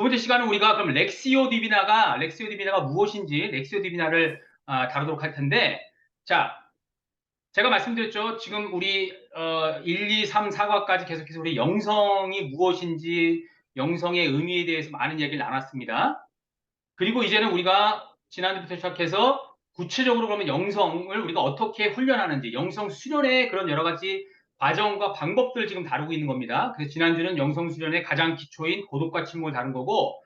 번째 시간은 우리가 그럼 렉시오 디비나가 무엇인지 렉시오 디비나를 다루도록 할 텐데, 자, 제가 말씀드렸죠. 지금 우리 1, 2, 3, 4과까지 계속해서 우리 영성이 무엇인지, 영성의 의미에 대해서 많은 얘기를 나눴습니다. 그리고 이제는 우리가 지난주부터 시작해서 구체적으로 그러면 영성을 우리가 어떻게 훈련하는지, 영성 수련의 그런 여러 가지 과정과 방법들을 지금 다루고 있는 겁니다. 그래서 지난주는 영성 수련의 가장 기초인 고독과 침묵을 다룬 거고,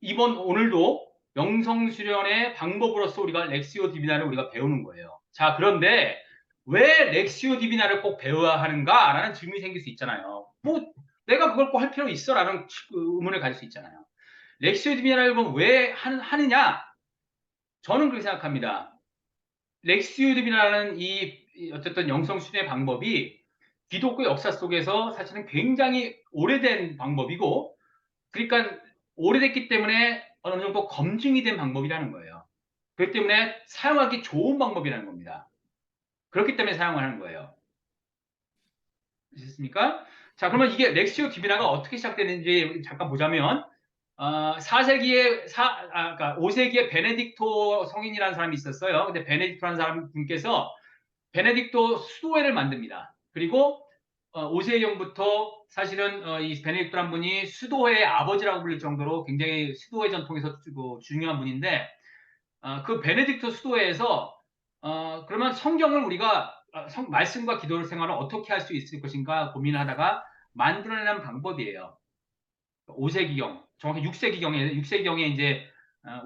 오늘도 영성 수련의 방법으로서 우리가 렉시오 디비나를 우리가 배우는 거예요. 자, 그런데 왜 렉시오 디비나를 꼭 배워야 하는가라는 질문이 생길 수 있잖아요. 뭐 내가 그걸 꼭 할 필요 있어라는 의문을 가질 수 있잖아요. 렉시오 디비나를 왜 하느냐? 저는 그렇게 생각합니다. 렉시오 디비나라는 어쨌든 영성 수련의 방법이 기독교 역사 속에서 사실은 굉장히 오래된 방법이고, 그러니까 오래됐기 때문에 어느 정도 검증이 된 방법이라는 거예요. 그렇기 때문에 사용하기 좋은 방법이라는 겁니다. 그렇기 때문에 사용을 하는 거예요. 아셨습니까? 자, 그러면 이게 렉시오 디비나가 어떻게 시작되는지 잠깐 보자면, 5세기에 베네딕토 성인이라는 사람이 있었어요. 근데 베네딕토라는 사람 분께서 베네딕토 수도회를 만듭니다. 그리고 5세기경부터 사실은 이 베네딕토란 분이 수도회의 아버지라고 불릴 정도로 굉장히 수도회 전통에서 중요한 분인데, 그 베네딕토 수도회에서 그러면 성경을 우리가 말씀과 기도 생활을 어떻게 할 수 있을 것인가 고민을 하다가 만들어내는 방법이에요. 5세기경, 정확히 6세기경에 이제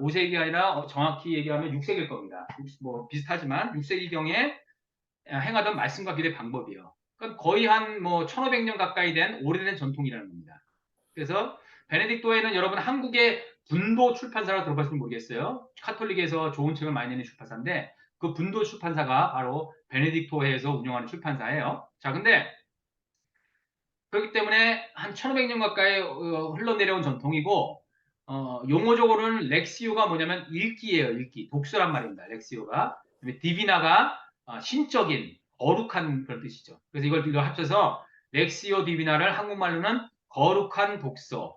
5세기가 아니라 정확히 얘기하면 6세기일 겁니다. 뭐 비슷하지만 6세기경에 행하던 말씀과 기도의 방법이에요. 그러니까 거의 한 뭐 1500년 가까이 된 오래된 전통이라는 겁니다. 그래서 베네딕토에는 여러분 한국의 분도 출판사라고 들어봤을지 모르겠어요. 카톨릭에서 좋은 책을 많이 내는 출판사인데, 그 분도 출판사가 바로 베네딕토회에서 운영하는 출판사예요. 자, 근데 그렇기 때문에 한 1500년 가까이 흘러내려온 전통이고, 용어적으로는 렉시오가 뭐냐면 읽기예요. 읽기. 독서란 말입니다. 렉시오가. 디비나가 신적인 거룩한 그런 뜻이죠. 그래서 이걸 합쳐서 렉시오 디비나를 한국말로는 거룩한 독서,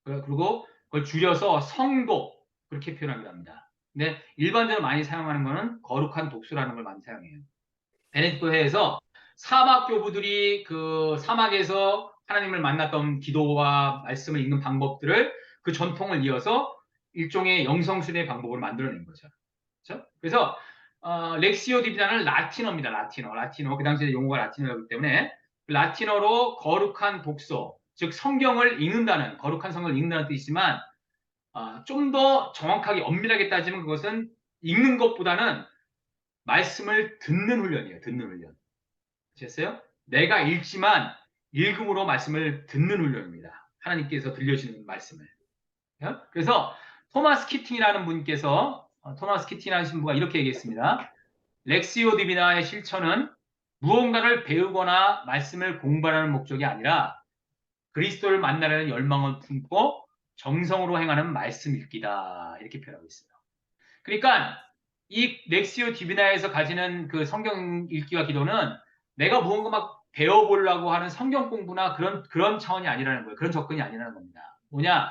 그리고 그걸 줄여서 성독, 그렇게 표현하기도 합니다. 근데 일반적으로 많이 사용하는 거는 거룩한 독서라는 걸 많이 사용해요. 베네딕토회에서 사막 교부들이 그 사막에서 하나님을 만났던 기도와 말씀을 읽는 방법들을, 그 전통을 이어서 일종의 영성순의 방법을 만들어낸 거죠. 그렇죠? 그래서 렉시오 디비나는 라틴어입니다. 라틴어. 그 당시에 용어가 라틴어였기 때문에 라틴어로 거룩한 독서, 즉 성경을 읽는다는, 거룩한 성경을 읽는다는 뜻이지만, 좀 더 정확하게 엄밀하게 따지면 그것은 읽는 것보다는 말씀을 듣는 훈련이에요. 듣는 훈련. 아시겠어요? 내가 읽지만 읽음으로 말씀을 듣는 훈련입니다. 하나님께서 들려주는 말씀을. 그래서 토마스 키팅이라는 분께서, 토마스 키팅이라는 신부가 이렇게 얘기했습니다. 렉시오 디비나의 실천은 무언가를 배우거나 말씀을 공부하는 목적이 아니라 그리스도를 만나려는 열망을 품고 정성으로 행하는 말씀 읽기다. 이렇게 표현하고 있어요. 그러니까 이 렉시오 디비나에서 가지는 그 성경 읽기와 기도는 내가 무언가 막 배워보려고 하는 성경 공부나 그런 차원이 아니라는 거예요. 그런 접근이 아니라는 겁니다. 뭐냐?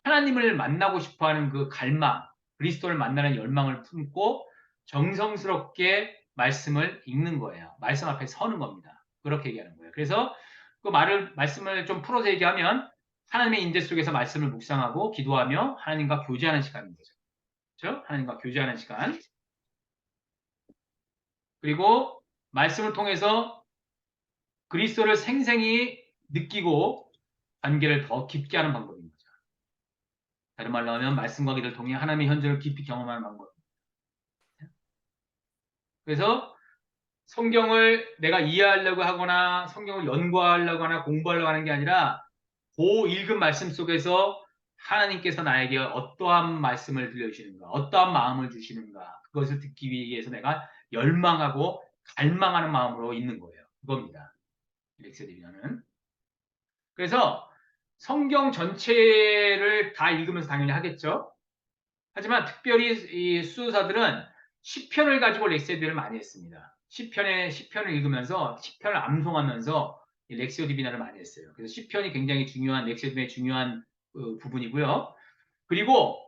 하나님을 만나고 싶어 하는 그 갈망, 그리스도를 만나는 열망을 품고 정성스럽게 말씀을 읽는 거예요. 말씀 앞에 서는 겁니다. 그렇게 얘기하는 거예요. 그래서 그 말씀을 좀 풀어서 얘기하면 하나님의 인재 속에서 말씀을 묵상하고 기도하며 하나님과 교제하는 시간인 거죠. 그렇죠? 하나님과 교제하는 시간. 그리고 말씀을 통해서 그리스도를 생생히 느끼고 관계를 더 깊게 하는 방법인 거죠. 다른 말로 하면 말씀과 기도를 통해 하나님의 현존을 깊이 경험하는 방법. 그래서 성경을 내가 이해하려고 하거나 성경을 연구하려고 하거나 공부하려고 하는 게 아니라 그 읽은 말씀 속에서 하나님께서 나에게 어떠한 말씀을 들려주시는가, 어떠한 마음을 주시는가, 그것을 듣기 위해서 내가 열망하고 갈망하는 마음으로 있는 거예요. 그겁니다. 렉세디비나는. 그래서 성경 전체를 다 읽으면서 당연히 하겠죠. 하지만 특별히 이 수도사들은 시편을 가지고 렉세디비나를 많이 했습니다. 시편을 읽으면서 시편을 암송하면서 렉시오 디비나를 많이 했어요. 그래서 시편이 굉장히 중요한 렉시오 디비나의 중요한 부분이고요. 그리고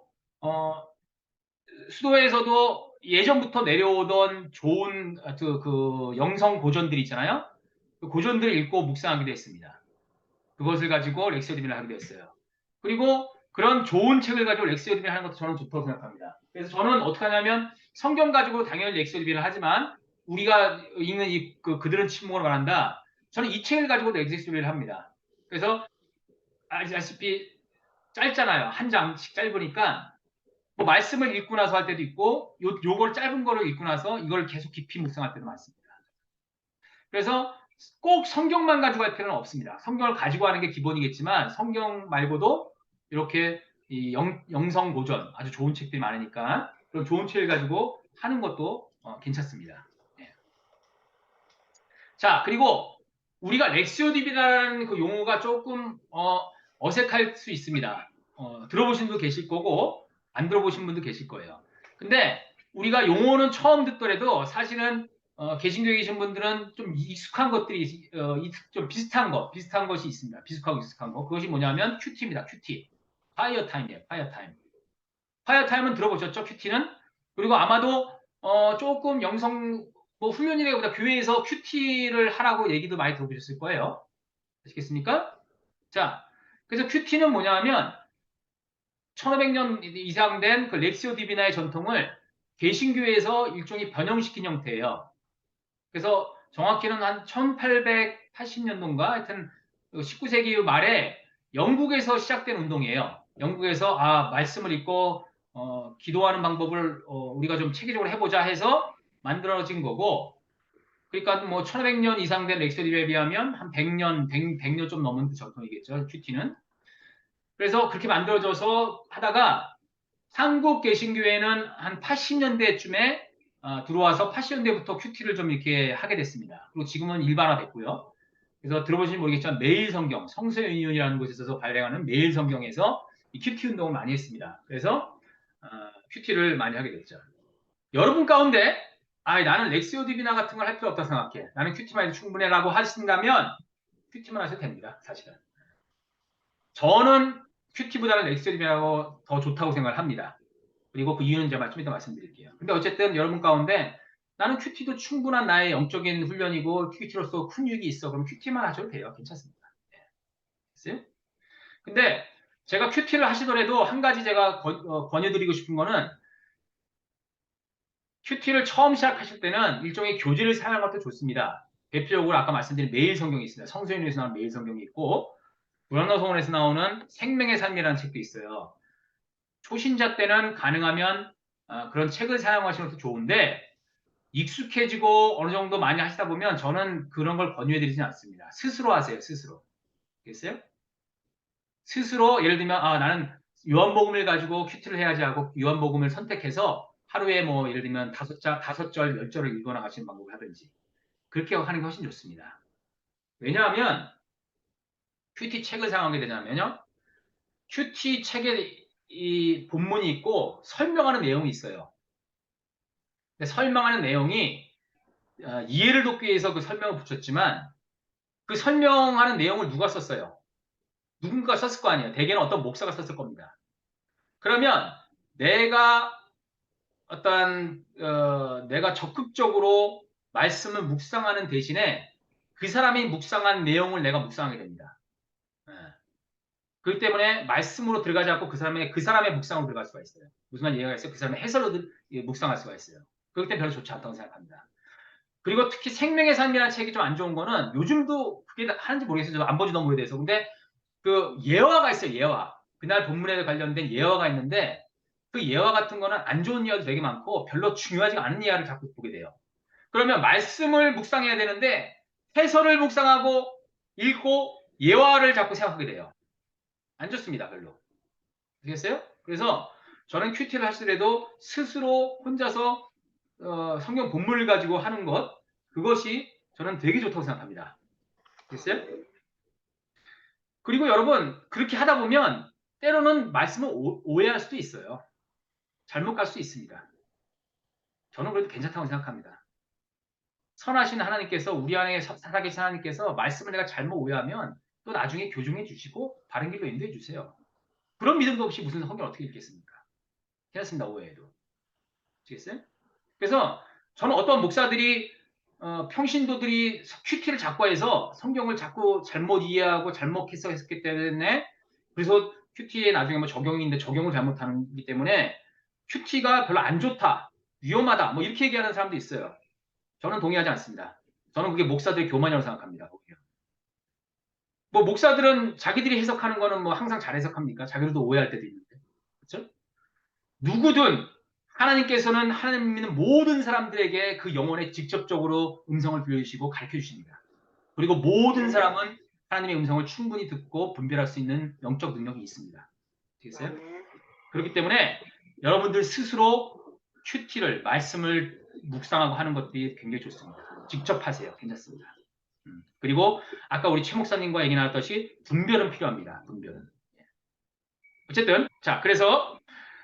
수도에서도 예전부터 내려오던 좋은 그 영성 고전들 있잖아요. 그 고전들을 읽고 묵상하기도 했습니다. 그것을 가지고 렉시오디비를 하게 됐어요. 그리고 그런 좋은 책을 가지고 렉시오디비를 하는 것도 저는 좋다고 생각합니다. 그래서 저는 어떻게 하냐면 성경 가지고 당연히 렉시오디비를 하지만 우리가 읽는 그들은 침묵으로 말한다. 저는 이 책을 가지고 렉시오디비를 합니다. 그래서 아시다시피 짧잖아요. 한 장씩 짧으니까 뭐 말씀을 읽고 나서 할 때도 있고 요걸 짧은 거를 읽고 나서 이걸 계속 깊이 묵상할 때도 많습니다. 그래서 꼭 성경만 가지고 할 필요는 없습니다. 성경을 가지고 하는 게 기본이겠지만 성경 말고도 이렇게 이 영성 고전 아주 좋은 책들이 많으니까 그런 좋은 책을 가지고 하는 것도 괜찮습니다. 네. 자, 그리고 우리가 렉시오디비라는 그 용어가 조금 어색할 수 있습니다. 들어보신 분도 계실 거고 안 들어보신 분도 계실 거예요. 근데 우리가 용어는 처음 듣더라도 사실은 개신교에 계신 분들은 좀 익숙한 것들이 좀 비슷한 것이 있습니다. 비슷하고 익숙한 거. 그것이 뭐냐면 큐티입니다. 큐티. 파이어 타임이에요. 파이어 타임. 파이어 타임은 들어보셨죠? 큐티는? 그리고 아마도 조금 영성 뭐 훈련이라기보다 교회에서 큐티를 하라고 얘기도 많이 들어보셨을 거예요. 아시겠습니까? 자, 그래서 큐티는 뭐냐면 1500년 이상 된 그 렉시오 디비나의 전통을 개신교에서 일종의 변형시킨 형태예요. 그래서 정확히는 한 1880년도인가 하여튼 19세기 말에 영국에서 시작된 운동이에요. 영국에서 말씀을 읽고 기도하는 방법을 우리가 좀 체계적으로 해보자 해서 만들어진 거고 그러니까 뭐 1500년 이상 된 렉시오디비에 비하면 한 100년 좀 넘은 전통이겠죠. 큐티는. 그래서 그렇게 만들어져서 하다가 한국 개신교회는 한 80년대쯤에 들어와서 80년대부터 큐티를 좀 이렇게 하게 됐습니다. 그리고 지금은 일반화됐고요. 그래서 들어보시면 모르겠지만 매일 성경, 성서유니온이라는 곳에서 발행하는 매일 성경에서 이 큐티 운동을 많이 했습니다. 그래서 큐티를 많이 하게 됐죠. 여러분 가운데 나는 렉시오 디비나 같은 걸 할 필요 없다 생각해. 나는 큐티만 해도 충분해라고 하신다면 큐티만 하셔도 됩니다. 사실은. 저는 큐티보다는 렉시오 디비나가 더 좋다고 생각을 합니다. 그리고 그 이유는 제가 좀 이따 말씀드릴게요. 근데 어쨌든 여러분 가운데 나는 큐티도 충분한 나의 영적인 훈련이고 큐티로서 큰 유익이 있어. 그럼 큐티만 하셔도 돼요. 괜찮습니다. 됐어요? 근데 제가 큐티를 하시더라도 한 가지 제가 권유드리고 싶은 거는 큐티를 처음 시작하실 때는 일종의 교재를 사용할 때 좋습니다. 대표적으로 아까 말씀드린 매일 성경이 있습니다. 성서윤에서 나오는 매일 성경이 있고 불안노성원에서 나오는 생명의 삶이라는 책도 있어요. 초신자 때는 가능하면 그런 책을 사용하시는 것도 좋은데 익숙해지고 어느 정도 많이 하시다 보면 저는 그런 걸 권유해드리진 않습니다. 스스로 하세요. 스스로. 됐어요? 스스로 예를 들면 나는 요한복음을 가지고 큐티를 해야지 하고 요한복음을 선택해서 하루에 뭐 예를 들면 5절, 10절을 읽거나 하시는 방법을 하든지 그렇게 하는 게 훨씬 좋습니다. 왜냐하면 큐티 책을 사용하게 되냐면요. 큐티 책에 이 본문이 있고 설명하는 내용이 있어요. 근데 설명하는 내용이 이해를 돕기 위해서 그 설명을 붙였지만 그 설명하는 내용을 누가 썼어요? 누군가 썼을 거 아니에요. 대개는 어떤 목사가 썼을 겁니다. 그러면 내가 내가 적극적으로 말씀을 묵상하는 대신에 그 사람이 묵상한 내용을 내가 묵상하게 됩니다. 예. 그렇기 때문에 말씀으로 들어가지 않고 그 사람의 묵상으로 들어갈 수가 있어요. 무슨 말 이해가 있어요? 그 사람의 해설로 묵상할 수가 있어요. 그렇기 때문에 별로 좋지 않다고 생각합니다. 그리고 특히 생명의 삶이라는 책이 좀 안 좋은 거는 요즘도 그게 하는지 모르겠어요. 저도 안 보지 너무 오래돼서. 근데 그 예화가 있어요. 예화. 그날 본문에 관련된 예화가 있는데 그 예화 같은 거는 안 좋은 예화도 되게 많고 별로 중요하지 않은 예화를 자꾸 보게 돼요. 그러면 말씀을 묵상해야 되는데 해설을 묵상하고 읽고 예화를 자꾸 생각하게 돼요. 안 좋습니다. 별로. 아시겠어요? 그래서 저는 큐티를 하시더라도 스스로 혼자서 성경 본문을 가지고 하는 것 그것이 저는 되게 좋다고 생각합니다. 됐어요? 그리고 여러분 그렇게 하다 보면 때로는 말씀을 오해할 수도 있어요. 잘못 갈 수 있습니다. 저는 그래도 괜찮다고 생각합니다. 선하신 하나님께서 우리 안에 살아계신 하나님께서 말씀을 내가 잘못 오해하면 또 나중에 교정해 주시고 바른 길로 인도해 주세요. 그런 믿음도 없이 무슨 성경을 어떻게 읽겠습니까? 괜찮습니다. 오해해도. 아시겠어요? 그래서 저는 어떤 목사들이 평신도들이 큐티를 자꾸 해서 성경을 자꾸 잘못 이해하고 잘못 해석했기 때문에 그래서 큐티에 나중에 뭐 적용인데 적용을 잘못하기 때문에 큐티가 별로 안 좋다, 위험하다 뭐 이렇게 얘기하는 사람도 있어요. 저는 동의하지 않습니다. 저는 그게 목사들의 교만이라고 생각합니다. 뭐 목사들은 자기들이 해석하는 거는 뭐 항상 잘 해석합니까? 자기들도 오해할 때도 있는데. 그렇죠? 누구든 하나님께서는 하나님 믿는 모든 사람들에게 그 영혼에 직접적으로 음성을 들려주시고 가르쳐 주십니다. 그리고 모든 사람은 하나님의 음성을 충분히 듣고 분별할 수 있는 영적 능력이 있습니다. 되겠어요? 그렇기 때문에 여러분들 스스로 큐티를 말씀을 묵상하고 하는 것들이 굉장히 좋습니다. 직접 하세요. 괜찮습니다. 그리고 아까 우리 최 목사님과 얘기 나눴듯이 분별은 필요합니다. 분별은. 어쨌든 자 그래서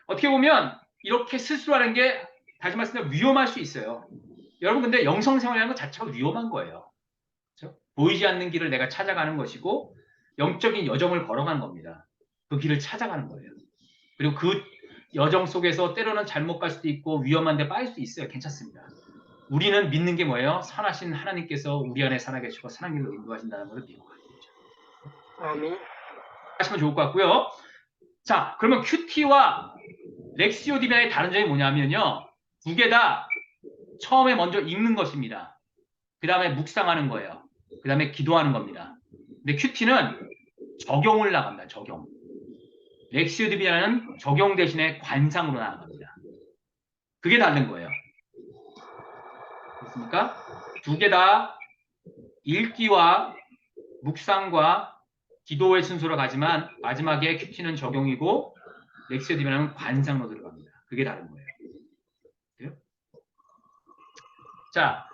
어떻게 보면 이렇게 스스로 하는 게 다시 말씀드리면 위험할 수 있어요. 여러분 근데 영성생활이라는 것 자체가 위험한 거예요. 그렇죠? 보이지 않는 길을 내가 찾아가는 것이고 영적인 여정을 걸어가는 겁니다. 그 길을 찾아가는 거예요. 그리고 그 여정 속에서 때로는 잘못 갈 수도 있고 위험한 데 빠질 수도 있어요. 괜찮습니다. 우리는 믿는 게 뭐예요? 선하신 하나님께서 우리 안에 살아계시고 선한 길로 인도하신다는 것을 믿고 가는 거죠. 아멘. 하시면 좋을 것 같고요. 자, 그러면 큐티와 렉시오 디비나의 다른 점이 뭐냐면요. 두 개 다 처음에 먼저 읽는 것입니다. 그 다음에 묵상하는 거예요. 그 다음에 기도하는 겁니다. 근데 큐티는 적용을 나갑니다. 적용. 렉시오 디비나는 적용 대신에 관상으로 나갑니다. 그게 다른 거예요. 됐습니까? 두 개 다 읽기와 묵상과 기도의 순서로 가지만 마지막에 큐티는 적용이고 렉시오 디비나는 관상으로 들어갑니다. 그게 다른 거예요. 그래요? 자,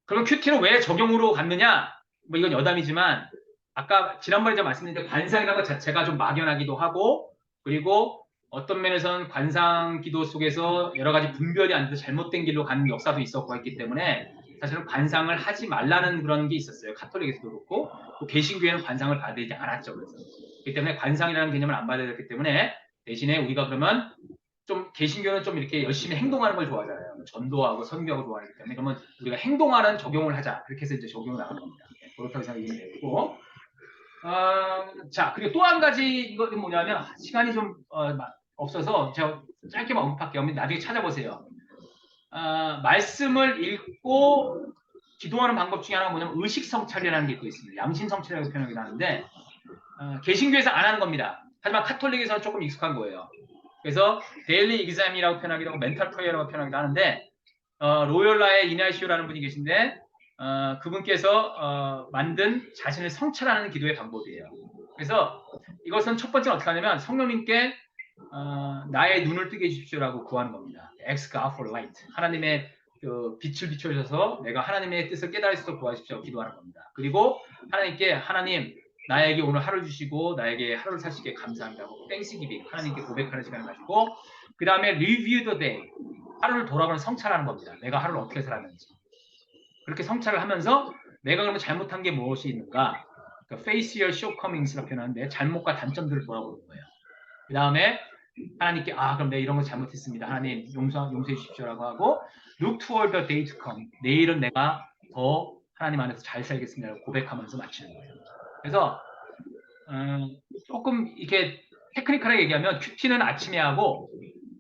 그럼 큐티는 왜 적용으로 갔느냐? 뭐 이건 여담이지만 아까 지난번에 제가 말씀드린 관상이라는 것 자체가 좀 막연하기도 하고 그리고 어떤 면에서는 관상 기도 속에서 여러 가지 분별이 안 돼서 잘못된 길로 가는 역사도 있었고 했기 때문에 사실은 관상을 하지 말라는 그런 게 있었어요. 카톨릭에서도 그렇고 또 개신교회는 관상을 받지 않았죠. 그래서 그렇기 때문에 관상이라는 개념을 안 받아야 됐기 때문에 대신에 우리가 그러면 좀 개신교는 좀 이렇게 열심히 행동하는 걸 좋아하잖아요. 전도하고 선교하고 좋아하기 때문에 그러면 우리가 행동하는 적용을 하자. 그렇게 해서 이제 적용을 나가는 겁니다. 그렇다고 생각이 되고 자 그리고 또 한 가지 이것은 뭐냐면 시간이 좀 없어서 제가 짧게만 언급할게요. 나중에 찾아보세요. 말씀을 읽고 기도하는 방법 중에 하나가 뭐냐면 의식성찰이라는 게 또 있습니다. 양심성찰이라고 표현하기도 하는데 개신교에서 안 하는 겁니다. 하지만 카톨릭에서는 조금 익숙한 거예요. 그래서 데일리 익잠이라고 표현하기도 하고 멘탈 프레이어라고 표현하기도 하는데 로열라의 이나시오라는 분이 계신데 그분께서 만든 자신을 성찰하는 기도의 방법이에요. 그래서 이것은 첫 번째는 어떻게 하냐면 성령님께 나의 눈을 뜨게 해주십시오라고 구하는 겁니다. Ask God for light. 하나님의 그 빛을 비춰주셔서 내가 하나님의 뜻을 깨달을 수 있도록 도와주십시오. 기도하는 겁니다. 그리고 하나님께 하나님 나에게 오늘 하루 주시고 나에게 하루를 사시기에 감사합니다고 땡스기빙 하나님께 고백하는 시간을 가지고 그 다음에 Review the day 하루를 돌아보는 성찰하는 겁니다. 내가 하루를 어떻게 살았는지 그렇게 성찰을 하면서 내가 그러면 잘못한 게 무엇이 있는가 그러니까 Face your shortcomings라고 표현하는데 잘못과 단점들을 돌아보는 거예요. 그 다음에 하나님께 그럼 내가 이런 거 잘못했습니다. 하나님 용서해 주십시오라고 하고 Look toward the day to come. 내일은 내가 더 하나님 안에서 잘 살겠습니다라고 고백하면서 마치는 거예요. 그래서 조금 이렇게 테크니컬하게 얘기하면 큐티는 아침에 하고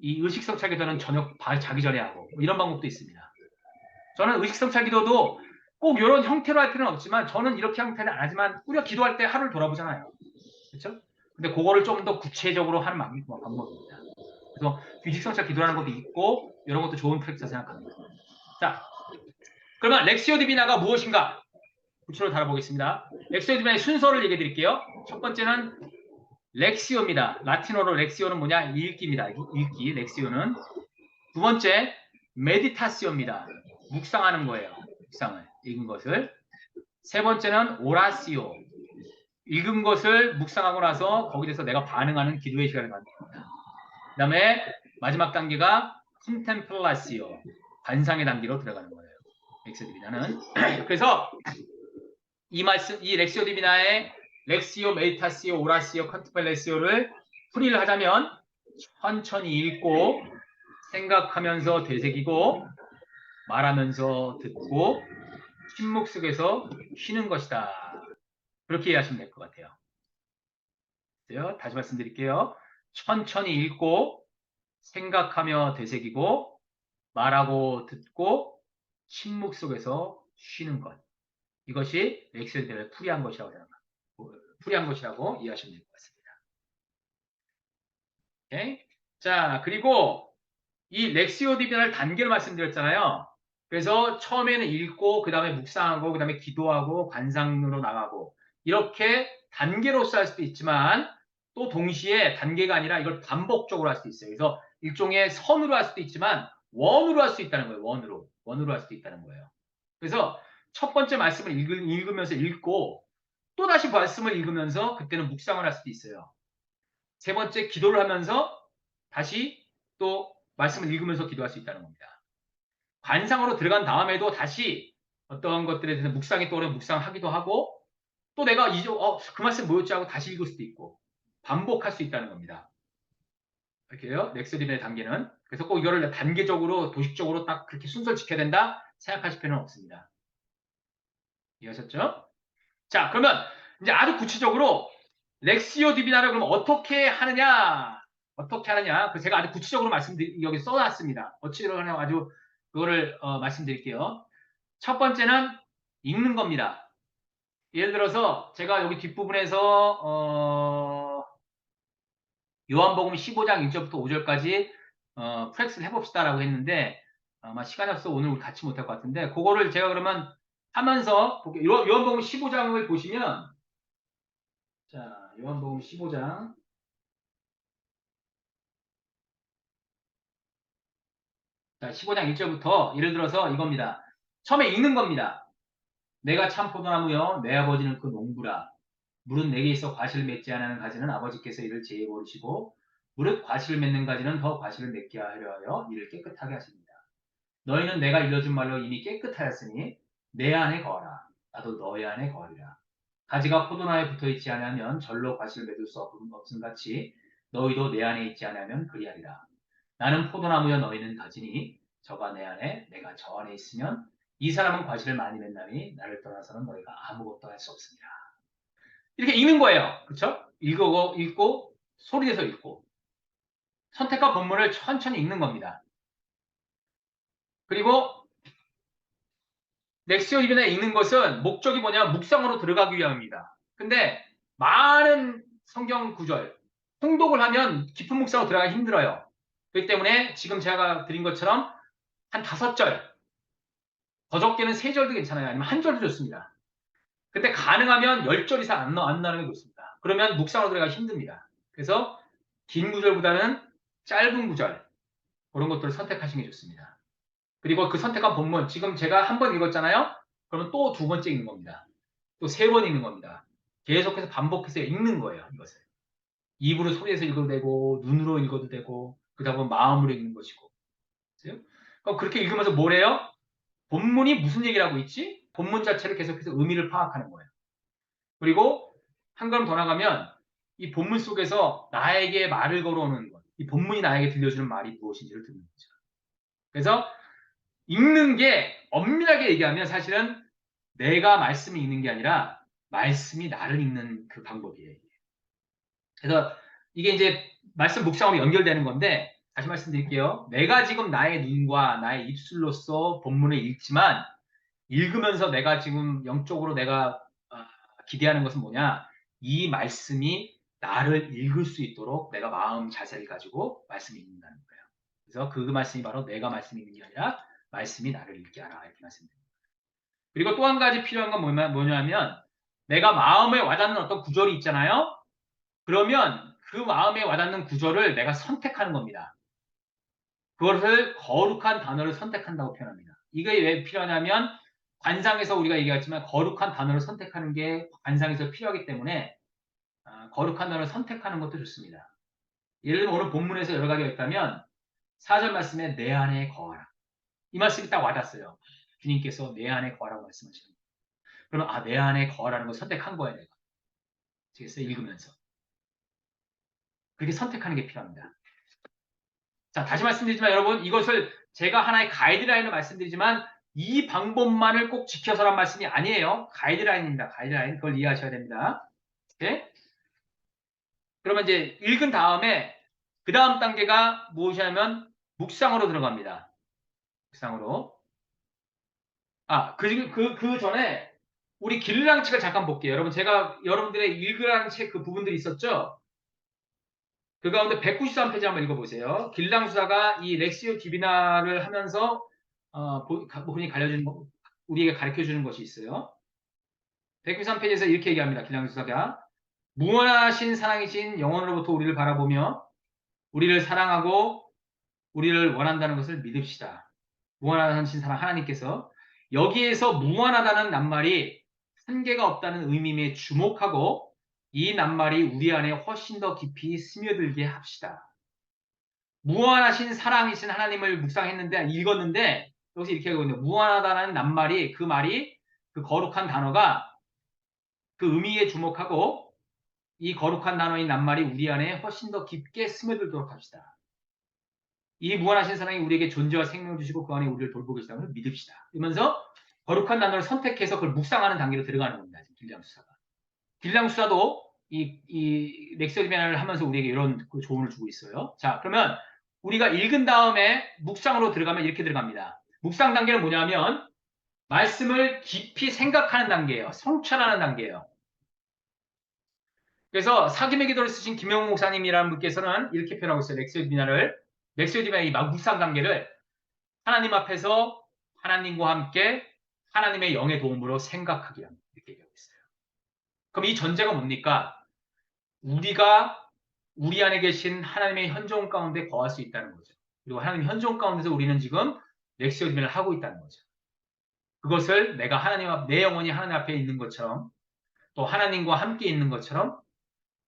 이 의식성찰 기도는 저녁 자기 전에 하고 뭐 이런 방법도 있습니다. 저는 의식성찰 기도도 꼭 이런 형태로 할 필요는 없지만 저는 이렇게 형태는 안 하지만 우리가 기도할 때 하루를 돌아보잖아요. 그렇죠? 근데 그거를 좀 더 구체적으로 하는 방법입니다. 그래서 의식성찰 기도라는 것도 있고 이런 것도 좋은 프랙티스 생각합니다. 자, 그러면 렉시오 디비나가 무엇인가? 구체로 다뤄보겠습니다. 렉시오 디비나의 순서를 얘기해 드릴게요. 첫 번째는 렉시오입니다. 라틴어로 렉시오는 뭐냐? 읽기입니다. 읽기, 렉시오는. 두 번째, 메디타시오입니다. 묵상하는 거예요. 묵상을, 읽은 것을. 세 번째는 오라시오. 읽은 것을 묵상하고 나서 거기에 대해서 내가 반응하는 기도의 시간을 갖는 겁니다. 그 다음에 마지막 단계가 콘템플라시오. 관상의 단계로 들어가는 거예요. 렉시오 디비나는. 그래서 이 렉시오 디비나의 렉시오, 메디타시오, 오라시오, 컨템플라시오를 풀이를 하자면 천천히 읽고 생각하면서 되새기고 말하면서 듣고 침묵 속에서 쉬는 것이다. 그렇게 이해하시면 될 것 같아요. 다시 말씀드릴게요. 천천히 읽고 생각하며 되새기고 말하고 듣고 침묵 속에서 쉬는 것. 이것이 렉시오디비나를 풀이한 것이라고 생각합니다. 풀이한 것이라고 이해하시면 될 것 같습니다. 오케이? 자, 그리고 이 렉시오디비나를 단계로 말씀드렸잖아요. 그래서 처음에는 읽고 그 다음에 묵상하고 그 다음에 기도하고 관상으로 나가고 이렇게 단계로서 할 수도 있지만 또 동시에 단계가 아니라 이걸 반복적으로 할 수도 있어요. 그래서 일종의 선으로 할 수도 있지만 원으로 할 수 있다는 거예요. 원으로 할 수도 있다는 거예요. 그래서 첫 번째 말씀을 읽으면서 읽고 또 다시 말씀을 읽으면서 그때는 묵상을 할 수도 있어요. 세 번째 기도를 하면서 다시 또 말씀을 읽으면서 기도할 수 있다는 겁니다. 관상으로 들어간 다음에도 다시 어떤 것들에 대해서 묵상이 떠오르면 묵상하기도 하고 또 내가 그 말씀 뭐였지 하고 다시 읽을 수도 있고 반복할 수 있다는 겁니다. 이렇게요. 넥스디의 단계는. 그래서 꼭 이거를 단계적으로 도식적으로 딱 그렇게 순서를 지켜야 된다 생각하실 필요는 없습니다. 이해하셨죠? 자, 그러면 이제 아주 구체적으로 렉시오 디비나를 그럼 어떻게 하느냐? 어떻게 하느냐? 그 제가 아주 구체적으로 여기 써놨습니다. 어찌 하냐 아주 그거를 말씀드릴게요. 첫 번째는 읽는 겁니다. 예를 들어서 제가 여기 뒷부분에서 요한복음 15장 1절부터 5절까지 프렉스를 해봅시다라고 했는데 아마 시간이 없어서 오늘 우리 같이 못할 것 같은데 그거를 제가 그러면 하면서 요한복음 15장을 보시면 자 요한복음 15장 자 15장 1절부터 예를 들어서 이겁니다. 처음에 읽는 겁니다. 내가 참 포도나무여 내 아버지는 그 농부라. 무릇 내게 있어 과실을 맺지 않는 가지는 아버지께서 이를 제해 버리시고 무릇 과실을 맺는 가지는 더 과실을 맺게 하려 하여 이를 깨끗하게 하십니다. 너희는 내가 일러준 말로 이미 깨끗하였으니 내 안에 거하라. 나도 너희 안에 거하리라. 가지가 포도나무에 붙어있지 않으면 절로 과실을 맺을 수 없음 같이 너희도 내 안에 있지 않으면 그리하리라. 나는 포도나무여 너희는 가지니 저가 내 안에 내가 저 안에 있으면 이 사람은 과실을 많이 맺나니 나를 떠나서는 너희가 아무것도 할 수 없습니다. 이렇게 읽는 거예요. 그렇죠? 읽고 소리내서 읽고 선택과 본문을 천천히 읽는 겁니다. 그리고 넥스io 이변에 읽는 것은 목적이 뭐냐면 묵상으로 들어가기 위함입니다. 근데 많은 성경 구절 통독을 하면 깊은 묵상으로 들어가기 힘들어요. 그렇기 때문에 지금 제가 드린 것처럼 한 5절, 더 적게는 3절도 괜찮아요. 아니면 1절도 좋습니다. 근데 가능하면 10절 이상 안 나는 게 좋습니다. 그러면 묵상으로 들어가기 힘듭니다. 그래서 긴 구절보다는 짧은 구절 그런 것들을 선택하시는 게 좋습니다. 그리고 그 선택한 본문 지금 제가 한 번 읽었잖아요. 그러면 또 2번째 읽는 겁니다. 또 3번 읽는 겁니다. 계속해서 반복해서 읽는 거예요. 이것을 입으로 소리해서 읽어도 되고 눈으로 읽어도 되고 그다음에 마음으로 읽는 것이고. 그럼 그렇게 읽으면서 뭐래요? 본문이 무슨 얘기를 하고 있지? 본문 자체를 계속해서 의미를 파악하는 거예요. 그리고 한 걸음 더 나가면 이 본문 속에서 나에게 말을 걸어오는 것, 이 본문이 나에게 들려주는 말이 무엇인지를 듣는 거죠. 그래서 읽는 게 엄밀하게 얘기하면 사실은 내가 말씀을 읽는 게 아니라 말씀이 나를 읽는 그 방법이에요. 그래서 이게 이제 말씀 묵상으로 연결되는 건데 다시 말씀드릴게요. 내가 지금 나의 눈과 나의 입술로서 본문을 읽지만 읽으면서 내가 지금 영적으로 내가 기대하는 것은 뭐냐? 이 말씀이 나를 읽을 수 있도록 내가 마음 자세를 가지고 말씀을 읽는다는 거예요. 그래서 그 말씀이 바로 내가 말씀 읽는 게 아니라 말씀이 나를 읽게 하라 이렇게 말씀드립니다. 그리고 또 한 가지 필요한 건 뭐냐면 내가 마음에 와닿는 어떤 구절이 있잖아요. 그러면 그 마음에 와닿는 구절을 내가 선택하는 겁니다. 그것을 거룩한 단어를 선택한다고 표현합니다. 이게 왜 필요하냐면 관상에서 우리가 얘기했지만 거룩한 단어를 선택하는 게 관상에서 필요하기 때문에 거룩한 단어를 선택하는 것도 좋습니다. 예를 들면 오늘 본문에서 여러 가지가 있다면 4절 말씀에 내 안에 거하라. 이 말씀이 딱 와닿았어요. 주님께서 내 안에 거하라고 말씀하시는 거예요. 그러면 내 안에 거하라는 걸 선택한 거예요. 내가. 그래서 읽으면서. 그렇게 선택하는 게 필요합니다. 자, 다시 말씀드리지만 여러분, 이것을 제가 하나의 가이드라인을 말씀드리지만 이 방법만을 꼭 지켜서란 말씀이 아니에요. 가이드라인입니다. 가이드라인. 그걸 이해하셔야 됩니다. 오케이? 그러면 이제 읽은 다음에 그 다음 단계가 무엇이냐면 묵상으로 들어갑니다. 묵상으로. 그 전에 우리 길랑 책을 잠깐 볼게요. 여러분, 제가 여러분들의 읽으라는 책 그 부분들이 있었죠? 그 가운데 193페이지 한번 읽어보세요. 길랑 수사가 이 렉시오 디비나를 하면서 본인이 우리에게 가르쳐 주는 것이 있어요. 193페이지에서 이렇게 얘기합니다. 길랑 수사가 무한하신 사랑이신 영원으로부터 우리를 바라보며 우리를 사랑하고 우리를 원한다는 것을 믿읍시다. 무한하신 사랑 하나님께서 여기에서 무한하다는 낱말이 한계가 없다는 의미에 주목하고 이 낱말이 우리 안에 훨씬 더 깊이 스며들게 합시다. 무한하신 사랑이신 하나님을 묵상했는데 읽었는데 여기서 이렇게 하고 있는데 무한하다는 낱말이 그 말이 그 거룩한 단어가 그 의미에 주목하고 이 거룩한 단어인 낱말이 우리 안에 훨씬 더 깊게 스며들도록 합시다. 이 무한하신 사랑이 우리에게 존재와 생명을 주시고 그 안에 우리를 돌보고 계시다는 걸 믿읍시다. 이러면서 거룩한 단어를 선택해서 그걸 묵상하는 단계로 들어가는 겁니다. 길량수사가. 길량수사도 이 렉서리맨을 하면서 우리에게 이런 그 조언을 주고 있어요. 자, 그러면 우리가 읽은 다음에 묵상으로 들어가면 이렇게 들어갑니다. 묵상 단계는 뭐냐면 말씀을 깊이 생각하는 단계예요. 성찰하는 단계예요. 그래서 사김의 기도를 쓰신 김영웅 목사님이라는 분께서는 이렇게 표현하고 있어요. 렉서디비나의 이 묵상 단계를 하나님 앞에서 하나님과 함께 하나님의 영의 도움으로 생각하기 합니다. 이렇게 얘기하고 있어요. 그럼 이 전제가 뭡니까? 우리가 우리 안에 계신 하나님의 현존 가운데 거할 수 있다는 거죠. 그리고 하나님 현존 가운데서 우리는 지금 렉시오디면을 하고 있다는 거죠. 그것을 내가 내 영혼이 하나님 앞에 있는 것처럼 또 하나님과 함께 있는 것처럼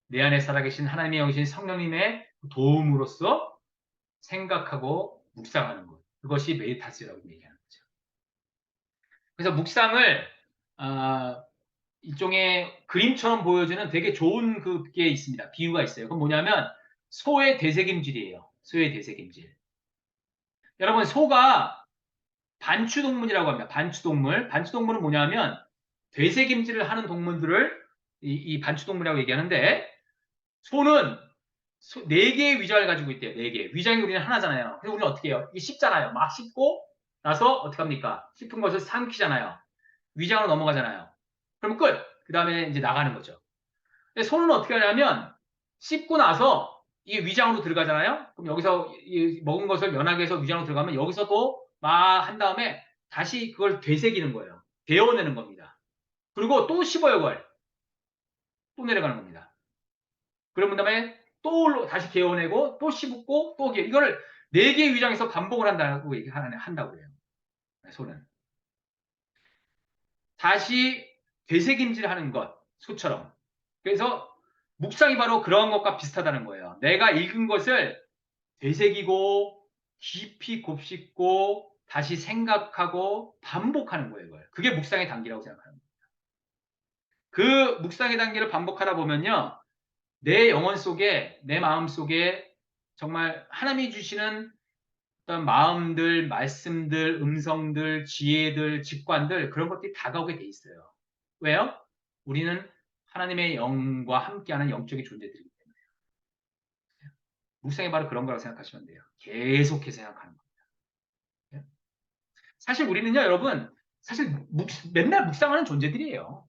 내 안에 살아계신 하나님의 영이신 성령님의 도움으로써 생각하고 묵상하는 것. 그것이 메디타스라고 얘기하는 거죠. 그래서 묵상을 일종의 그림처럼 보여주는 되게 좋은 그게 있습니다. 비유가 있어요. 그건 뭐냐면 소의 되새김질이에요. 소의 되새김질. 여러분 소가 반추동물이라고 합니다. 반추동물. 반추동물은 뭐냐면 되새김질을 하는 동물들을 이 반추동물이라고 얘기하는데 소는 4개의 위장을 가지고 있대요. 4개. 위장이 우리는 하나잖아요. 그래서 우리는 어떻게 해요? 이게 씹잖아요. 막 씹고 나서 어떻게 합니까? 씹은 것을 삼키잖아요. 위장으로 넘어가잖아요. 그럼 끝. 그 다음에 이제 나가는 거죠. 근데 소는 어떻게 하냐면 씹고 나서 이 위장으로 들어가잖아요. 그럼 여기서 먹은 것을 연하게 해서 위장으로 들어가면 여기서도 막 한 다음에 다시 그걸 되새기는 거예요. 데워내는 겁니다. 그리고 또 씹어요, 그걸. 또 내려가는 겁니다. 그런 다음에 또 다시 개어내고 또 씹고 또 이거를 4개의 위장에서 반복을 한다고 한다고 해요. 소는. 다시 되새김질하는 것, 소처럼. 그래서 묵상이 바로 그런 것과 비슷하다는 거예요. 내가 읽은 것을 되새기고 깊이 곱씹고 다시 생각하고 반복하는 거예요. 이걸. 그게 묵상의 단계라고 생각합니다. 그 묵상의 단계를 반복하다 보면요. 내 영혼 속에 내 마음 속에 정말 하나님이 주시는 어떤 마음들, 말씀들, 음성들, 지혜들, 직관들 그런 것들이 다가오게 돼 있어요. 왜요? 우리는 하나님의 영과 함께하는 영적인 존재들이기 때문에. 묵상이 바로 그런 거라고 생각하시면 돼요. 계속해서 생각하는 겁니다. 사실 우리는요, 여러분, 사실 맨날 묵상하는 존재들이에요.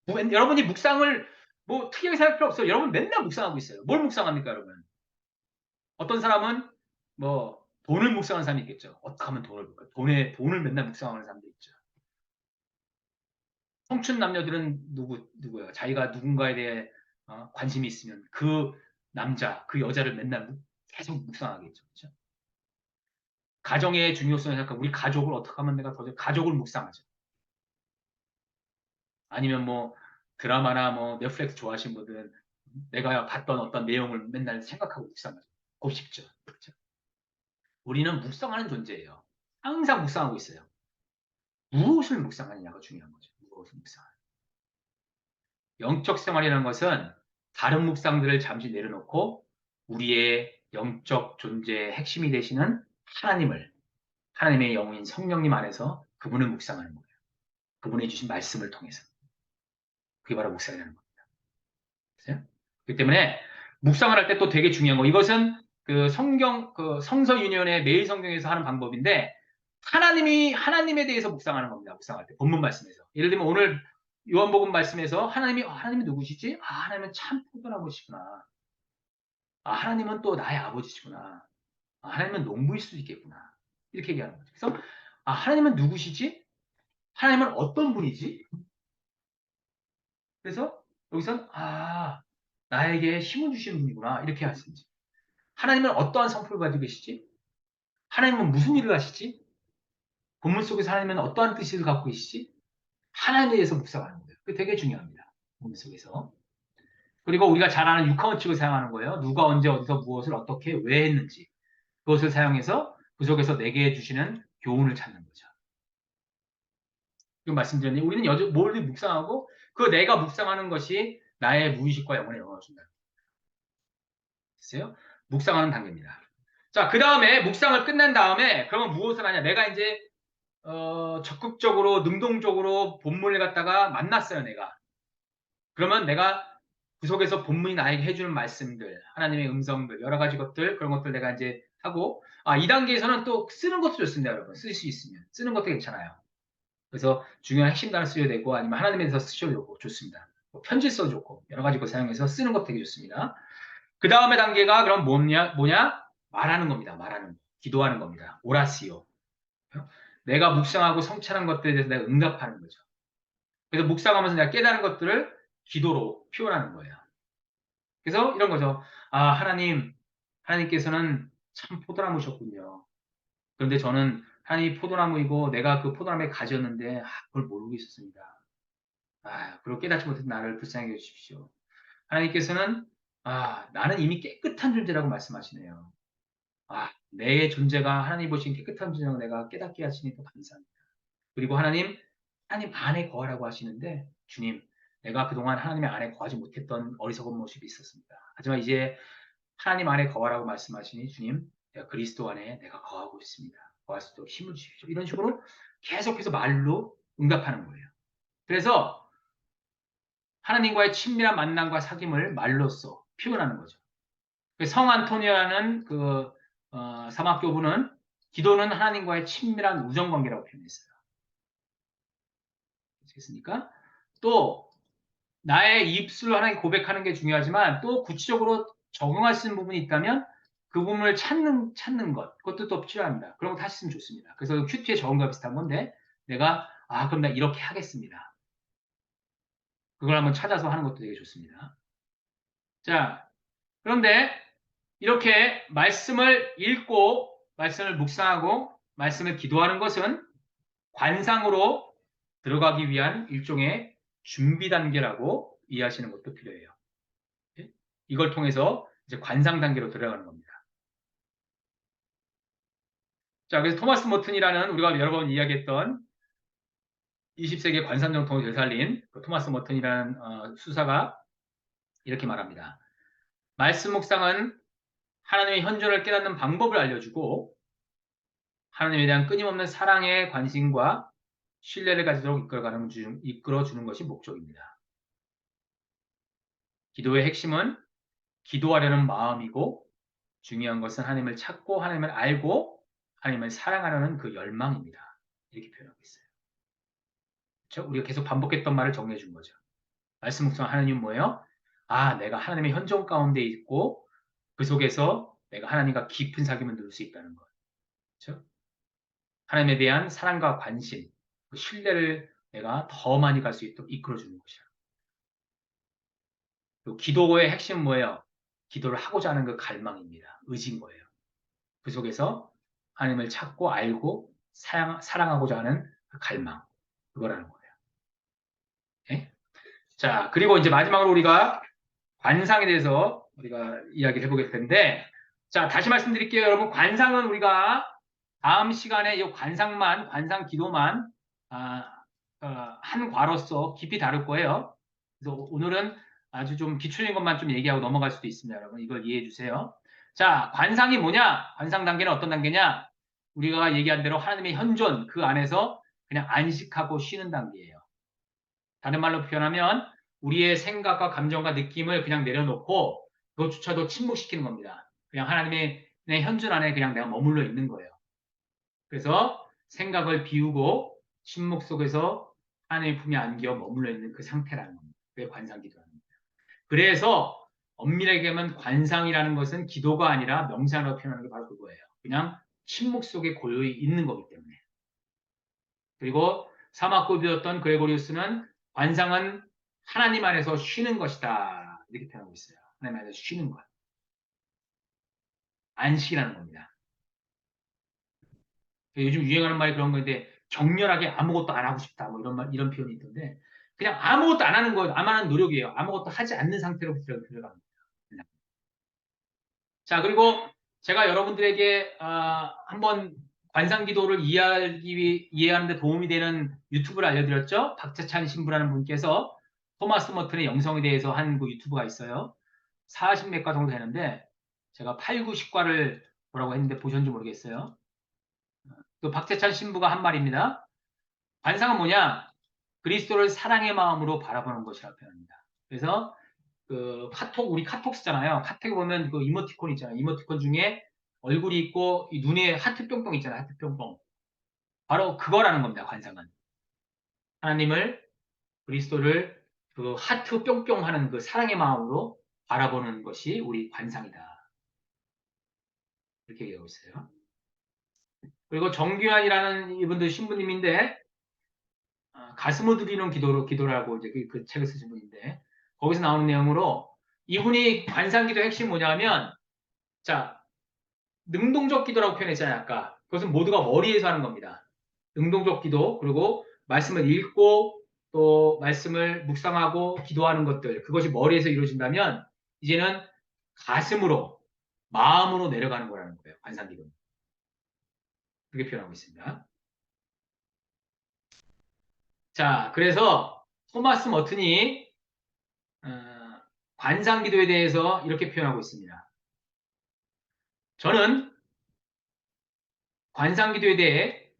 여러분이 묵상을 뭐 특이하게 생각할 필요 없어요. 여러분 맨날 묵상하고 있어요. 뭘 묵상합니까, 여러분? 어떤 사람은 뭐 돈을 묵상하는 사람이 있겠죠. 어떻게 하면 돈을 벌까? 돈을 맨날 묵상하는 사람도 있죠. 청춘 남녀들은 누구야? 자기가 누군가에 대해 관심이 있으면 그 남자, 그 여자를 맨날 계속 묵상하겠죠. 그렇죠? 가정의 중요성을 생각하고 우리 가족을 어떻게 하면 내가 더 가족을 묵상하죠. 아니면 뭐 드라마나 뭐 넷플릭스 좋아하시는 분들은 내가 봤던 어떤 내용을 맨날 생각하고 묵상하죠. 곱씹죠. 그렇죠? 우리는 묵상하는 존재예요. 항상 묵상하고 있어요. 무엇을 묵상하느냐가 중요한 거죠. 무엇을 묵상하느냐. 영적 생활이라는 것은 다른 묵상들을 잠시 내려놓고 우리의 영적 존재의 핵심이 되시는 하나님의 영인 성령님 안에서 그분을 묵상하는 거예요. 그분이 주신 말씀을 통해서. 그게 바로 묵상이라는 겁니다. 그렇죠? 그렇기 때문에 묵상을 할 때 또 되게 중요한 거. 이것은 그 성서윤연의 매일 성경에서 하는 방법인데 하나님에 대해서 묵상하는 겁니다. 묵상할 때 본문 말씀에서. 예를 들면 오늘 요한복음 말씀에서 하나님이 누구시지? 하나님은 참 포도나무시구나. 하나님은 또 나의 아버지시구나. 하나님은 농부일 수도 있겠구나. 이렇게 얘기하는 거죠. 그래서 하나님은 누구시지? 하나님은 어떤 분이지? 그래서 여기선 나에게 힘을 주시는 분이구나. 이렇게 하시는지. 하나님은 어떠한 성품을 가지고 계시지? 하나님은 무슨 일을 하시지? 본문 속에서 하나님은 어떠한 뜻을 갖고 계시지? 하나님에 대해서 묵상하는 거예요. 그게 되게 중요합니다. 본문 속에서. 그리고 우리가 잘 아는 육하원칙을 사용하는 거예요. 누가 언제 어디서 무엇을 어떻게 왜 했는지. 그것을 사용해서 그 속에서 내게 주시는 교훈을 찾는 거죠. 지금 말씀드렸는데 우리는 뭘 묵상하고 그 내가 묵상하는 것이 나의 무의식과 영혼에 영향을 준다. 됐어요? 묵상하는 단계입니다. 자, 그 다음에 묵상을 끝난 다음에 그러면 무엇을 하냐? 내가 이제 적극적으로 능동적으로 본문을 갖다가 만났어요, 내가. 그러면 내가 그 속에서 본문이 나에게 해주는 말씀들, 하나님의 음성들, 여러 가지 것들, 그런 것들 내가 이제 하고, 이 단계에서는 또 쓰는 것도 좋습니다, 여러분. 쓸 수 있으면. 쓰는 것도 괜찮아요. 그래서 중요한 핵심 단어 쓰셔도 되고, 아니면 하나님에 대해서 쓰셔도 되고, 좋습니다. 편지 써도 좋고, 여러 가지 거 사용해서 쓰는 것도 되게 좋습니다. 그 다음에 단계가 그럼 뭐냐? 말하는 겁니다. 말하는 거. 기도하는 겁니다. 오라시오. 내가 묵상하고 성찰한 것들에 대해서 내가 응답하는 거죠. 그래서 묵상하면서 내가 깨달은 것들을 기도로 표현하는 거예요. 그래서 이런 거죠. 하나님께서는 참 포도나무셨군요. 그런데 저는 하나님이 포도나무이고 내가 그 포도나무에 가졌는데 그걸 모르고 있었습니다. 그리고 깨닫지 못해서 나를 불쌍히 여주십시오. 하나님께서는 나는 이미 깨끗한 존재라고 말씀하시네요. 내 존재가 하나님 보신 깨끗한 존재라고 내가 깨닫게 하시니 더 감사합니다. 그리고 하나님 안에 거하라고 하시는데 주님, 내가 그동안 하나님의 안에 거하지 못했던 어리석은 모습이 있었습니다. 하지만 이제 하나님 안에 거하라고 말씀하시니 주님, 내가 그리스도 안에 내가 거하고 있습니다. 거할 수 있도록 힘을 주십시오. 이런 식으로 계속해서 말로 응답하는 거예요. 그래서 하나님과의 친밀한 만남과 사귐을 말로써 표현하는 거죠. 성 안토니오라는 사막교부는 기도는 하나님과의 친밀한 우정 관계라고 표현했어요. 아시겠습니까? 또 나의 입술로 하나님 고백하는 게 중요하지만 또 구체적으로 적용할 수 있는 부분이 있다면 그 부분을 찾는 것, 그것도 또 필요합니다. 그런 거 하시면 좋습니다. 그래서 큐티에 적은 거와 비슷한 건데 내가 그럼 나 이렇게 하겠습니다. 그걸 한번 찾아서 하는 것도 되게 좋습니다. 자, 그런데 이렇게 말씀을 읽고 말씀을 묵상하고 말씀을 기도하는 것은 관상으로 들어가기 위한 일종의 준비 단계라고 이해하시는 것도 필요해요. 이걸 통해서 이제 관상 단계로 들어가는 겁니다. 자, 그래서 토마스 머튼이라는 우리가 여러 번 이야기했던 20세기 관상정통을 되살린 그 토마스 머튼이라는 수사가 이렇게 말합니다. 말씀 묵상은 하나님의 현존을 깨닫는 방법을 알려주고 하나님에 대한 끊임없는 사랑의 관심과 신뢰를 가지도록 이끌어주는 것이 목적입니다. 기도의 핵심은 기도하려는 마음이고 중요한 것은 하나님을 찾고 하나님을 알고 하나님을 사랑하려는 그 열망입니다. 이렇게 표현하고 있어요. 그렇죠? 우리가 계속 반복했던 말을 정리해 준 거죠. 말씀 묵상 하나님은 뭐예요? 내가 하나님의 현존 가운데 있고 그 속에서 내가 하나님과 깊은 사귐을 누릴 수 있다는 것. 그렇죠? 하나님에 대한 사랑과 관심, 그 신뢰를 내가 더 많이 갈 수 있도록 이끌어주는 것이야. 그리고 기도의 핵심은 뭐예요? 기도를 하고자 하는 그 갈망입니다. 의지인 거예요. 그 속에서 하나님을 찾고 알고 사랑하고자 하는 그 갈망. 그거라는 거예요. 네? 자, 그리고 이제 마지막으로 우리가 관상에 대해서 우리가 이야기를 해보게 될 텐데, 자, 다시 말씀드릴게요. 여러분, 관상은 우리가 다음 시간에 이 관상 기도만 한 과로서 깊이 다룰 거예요. 그래서 오늘은 아주 좀 기초적인 것만 좀 얘기하고 넘어갈 수도 있습니다. 여러분 이걸 이해해 주세요. 자, 관상이 뭐냐? 관상 단계는 어떤 단계냐? 우리가 얘기한 대로 하나님의 현존 그 안에서 그냥 안식하고 쉬는 단계예요. 다른 말로 표현하면 우리의 생각과 감정과 느낌을 그냥 내려놓고 그것조차도 침묵시키는 겁니다. 그냥 하나님의 내 현존 안에 그냥 내가 머물러 있는 거예요. 그래서 생각을 비우고 침묵 속에서 하나님의 품에 안겨 머물러 있는 그 상태라는 겁니다. 그게 관상기도라는 겁니다. 그래서 엄밀하게 얘기하면 관상이라는 것은 기도가 아니라 명상으로 표현하는 게 바로 그거예요. 그냥 침묵 속에 고요히 있는 거기 때문에. 그리고 사막고비였던 그레고리우스는 관상은 하나님 안에서 쉬는 것이다. 이렇게 표현하고 있어요. 하나님 안에서 쉬는 것. 안식이라는 겁니다. 요즘 유행하는 말이 그런 건데 격렬하게 아무것도 안 하고 싶다. 뭐 이런 말, 이런 표현이 있던데 그냥 아무것도 안 하는 거예요. 안 하는 노력이에요. 아무것도 하지 않는 상태로 들어가는 거예요. 자, 그리고 제가 여러분들에게 한번 관상기도를 이해하는 데 도움이 되는 유튜브를 알려드렸죠. 박재찬 신부라는 분께서 토마스 머튼의 영성에 대해서 한 그 유튜브가 있어요. 40몇 가 정도 되는데 제가 8, 90과를 보라고 했는데 보셨는지 모르겠어요. 그 박재찬 신부가 한 말입니다. 관상은 뭐냐? 그리스도를 사랑의 마음으로 바라보는 것이라고 표현합니다. 그래서 그 카톡, 우리 카톡 쓰잖아요. 카톡에 보면 그 이모티콘 있잖아요. 이모티콘 중에 얼굴이 있고 이 눈에 하트 뿅뿅 있잖아요. 하트 뿅뿅. 바로 그거라는 겁니다. 관상은. 하나님을, 그리스도를 그 하트 뿅뿅 하는 그 사랑의 마음으로 바라보는 것이 우리 관상이다. 이렇게 얘기하고 있어요. 그리고 정규환이라는 이분도 신부님인데 가슴을 들이는 기도라고 이제 그 책을 쓰신 분인데 거기서 나오는 내용으로 이분이 관상기도 핵심 뭐냐면 자 능동적 기도라고 표현했잖아요 아까 그것은 모두가 머리에서 하는 겁니다. 능동적 기도 그리고 말씀을 읽고 또 말씀을 묵상하고 기도하는 것들 그것이 머리에서 이루어진다면 이제는 가슴으로 마음으로 내려가는 거라는 거예요. 관상기도는 그렇게 표현하고 있습니다. 자 그래서 토마스 머튼이 관상기도에 대해서 이렇게 표현하고 있습니다. 저는 관상기도에 대해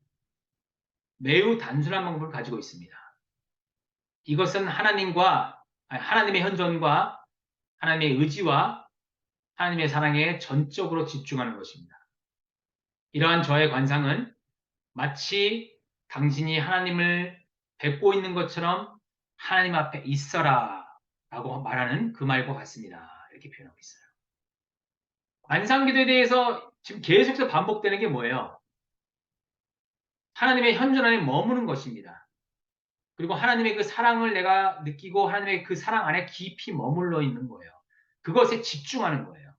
매우 단순한 방법을 가지고 있습니다. 이것은 하나님의 현존과 하나님의 의지와 하나님의 사랑에 전적으로 집중하는 것입니다. 이러한 저의 관상은 마치 당신이 하나님을 뵙고 있는 것처럼 하나님 앞에 있어라 라고 말하는 그 말과 같습니다. 이렇게 표현하고 있어요. 관상기도에 대해서 지금 계속해서 반복되는 게 뭐예요? 하나님의 현존 안에 머무는 것입니다. 그리고 하나님의 그 사랑을 내가 느끼고 하나님의 그 사랑 안에 깊이 머물러 있는 거예요. 그것에 집중하는 거예요.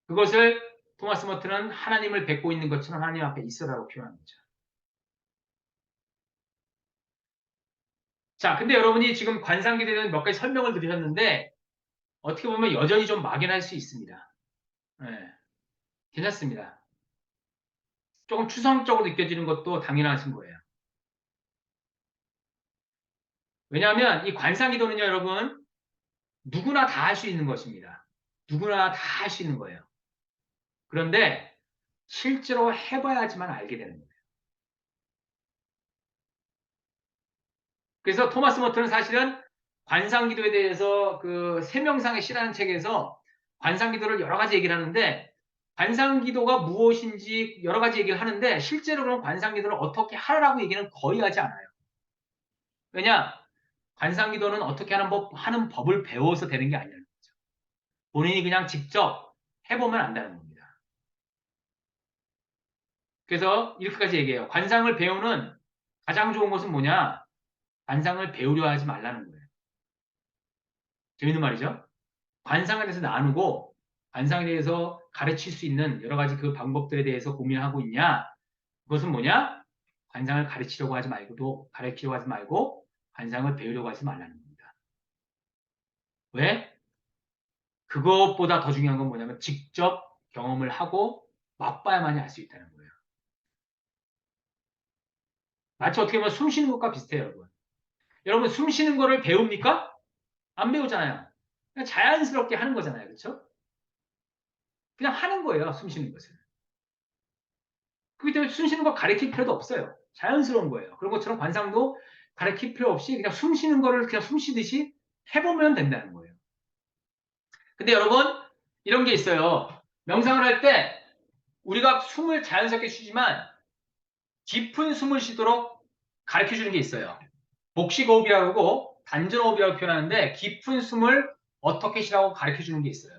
그것을 토마스 머튼은 하나님을 뵙고 있는 것처럼 하나님 앞에 있어라고 표현한 거죠. 자, 근데 여러분이 지금 관상기도에 대한 몇 가지 설명을 드리셨는데 어떻게 보면 여전히 좀 막연할 수 있습니다. 네, 괜찮습니다. 조금 추상적으로 느껴지는 것도 당연하신 거예요. 왜냐하면 이 관상기도는요, 여러분 누구나 다 할 수 있는 것입니다. 누구나 다 할 수 있는 거예요. 그런데 실제로 해봐야지만 알게 되는 거예요. 그래서 토마스 머튼은 사실은 관상기도에 대해서 그 세명상의 시라는 책에서 관상기도를 여러 가지 얘기를 하는데 관상기도가 무엇인지 여러 가지 얘기를 하는데 실제로 그런 관상기도를 어떻게 하라고 얘기는 거의 하지 않아요. 왜냐? 관상기도는 어떻게 하는 법을 배워서 되는 게 아니라는 거죠. 본인이 그냥 직접 해보면 안다는 겁니다. 그래서 이렇게까지 얘기해요. 관상을 배우는 가장 좋은 것은 뭐냐? 관상을 배우려 하지 말라는 거예요. 재밌는 말이죠? 관상에 대해서 나누고 관상에 대해서 가르칠 수 있는 여러 가지 그 방법들에 대해서 고민하고 있냐? 그것은 뭐냐? 관상을 가르치려고 하지 말고 관상을 배우려고 하지 말라는 겁니다. 왜? 그것보다 더 중요한 건 뭐냐면 직접 경험을 하고 맛봐야만이 알 수 있다는 거예요. 마치 어떻게 보면 숨 쉬는 것과 비슷해요, 여러분. 여러분 숨 쉬는 거를 배웁니까? 안 배우잖아요. 그냥 자연스럽게 하는 거잖아요. 그렇죠? 그냥 하는 거예요. 숨 쉬는 것을. 그렇기 때문에 숨 쉬는 거 가르칠 필요도 없어요. 자연스러운 거예요. 그런 것처럼 관상도 가르칠 필요 없이 그냥 숨 쉬는 거를 그냥 숨 쉬듯이 해보면 된다는 거예요. 근데 여러분, 이런 게 있어요. 명상을 할 때 우리가 숨을 자연스럽게 쉬지만 깊은 숨을 쉬도록 가르쳐 주는 게 있어요. 복식호흡이라고 하고 단전호흡이라고 표현하는데 깊은 숨을 어떻게 쉬라고 가르쳐 주는 게 있어요.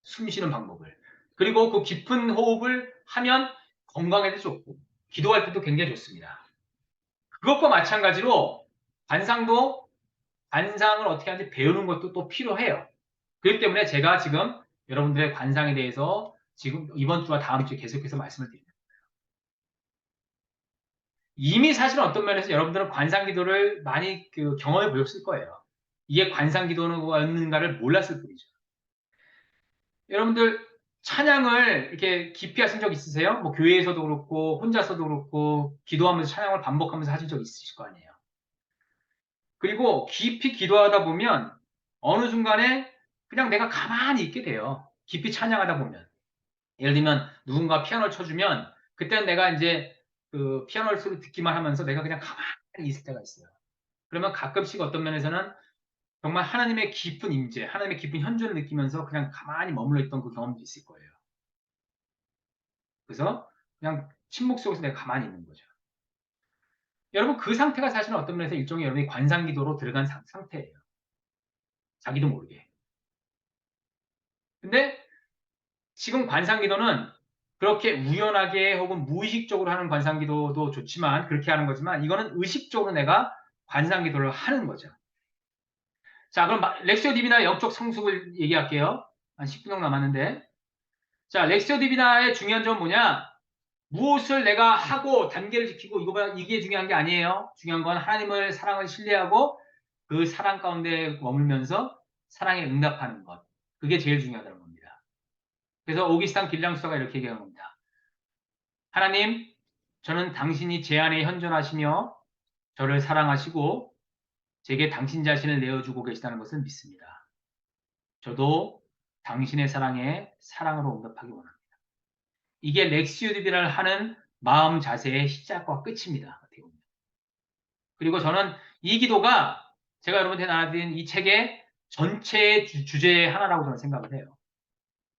숨 쉬는 방법을. 그리고 그 깊은 호흡을 하면 건강에도 좋고 기도할 때도 굉장히 좋습니다. 그것과 마찬가지로 관상도 관상을 어떻게 하는지 배우는 것도 또 필요해요. 그렇기 때문에 제가 지금 여러분들의 관상에 대해서 지금 이번 주와 다음 주에 계속해서 말씀을 드립니다. 이미 사실은 어떤 면에서 여러분들은 관상 기도를 많이 경험해 보셨을 거예요. 이게 관상 기도는가를 몰랐을 뿐이죠. 여러분들 찬양을 이렇게 깊이 하신 적 있으세요? 뭐 교회에서도 그렇고 혼자서도 그렇고 기도하면서 찬양을 반복하면서 하신 적 있으실 거 아니에요. 그리고 깊이 기도하다 보면 어느 순간에 그냥 내가 가만히 있게 돼요. 깊이 찬양하다 보면. 예를 들면 누군가 피아노를 쳐주면 그때는 내가 이제 그 피아노 소리 듣기만 하면서 내가 그냥 가만히 있을 때가 있어요. 그러면 가끔씩 어떤 면에서는 정말 하나님의 깊은 임재, 하나님의 깊은 현존을 느끼면서 그냥 가만히 머물러 있던 그 경험도 있을 거예요. 그래서 그냥 침묵 속에서 내가 가만히 있는 거죠. 여러분 그 상태가 사실은 어떤 면에서 일종의 여러분이 관상기도로 들어간 상태예요. 자기도 모르게. 근데 지금 관상기도는 그렇게 우연하게 혹은 무의식적으로 하는 관상기도도 좋지만 그렇게 하는 거지만 이거는 의식적으로 내가 관상기도를 하는 거죠. 자, 그럼 렉시오 디비나의 영적 성숙을 얘기할게요. 한 10분 정도 남았는데. 자, 렉시오 디비나의 중요한 점은 뭐냐? 무엇을 내가 하고 단계를 지키고 이게 중요한 게 아니에요. 중요한 건 하나님을 사랑을 신뢰하고 그 사랑 가운데 머물면서 사랑에 응답하는 것. 그게 제일 중요하다는 겁니다. 그래서 오기스탄 길량수가 이렇게 얘기하는 겁니다. 하나님, 저는 당신이 제 안에 현존하시며 저를 사랑하시고 제게 당신 자신을 내어주고 계시다는 것을 믿습니다. 저도 당신의 사랑에 사랑으로 응답하기 원합니다. 이게 렉시오디비를 하는 마음 자세의 시작과 끝입니다. 그리고 저는 이 기도가 제가 여러분한테 나눠드린 이 책의 전체의 주제의 하나라고 저는 생각을 해요.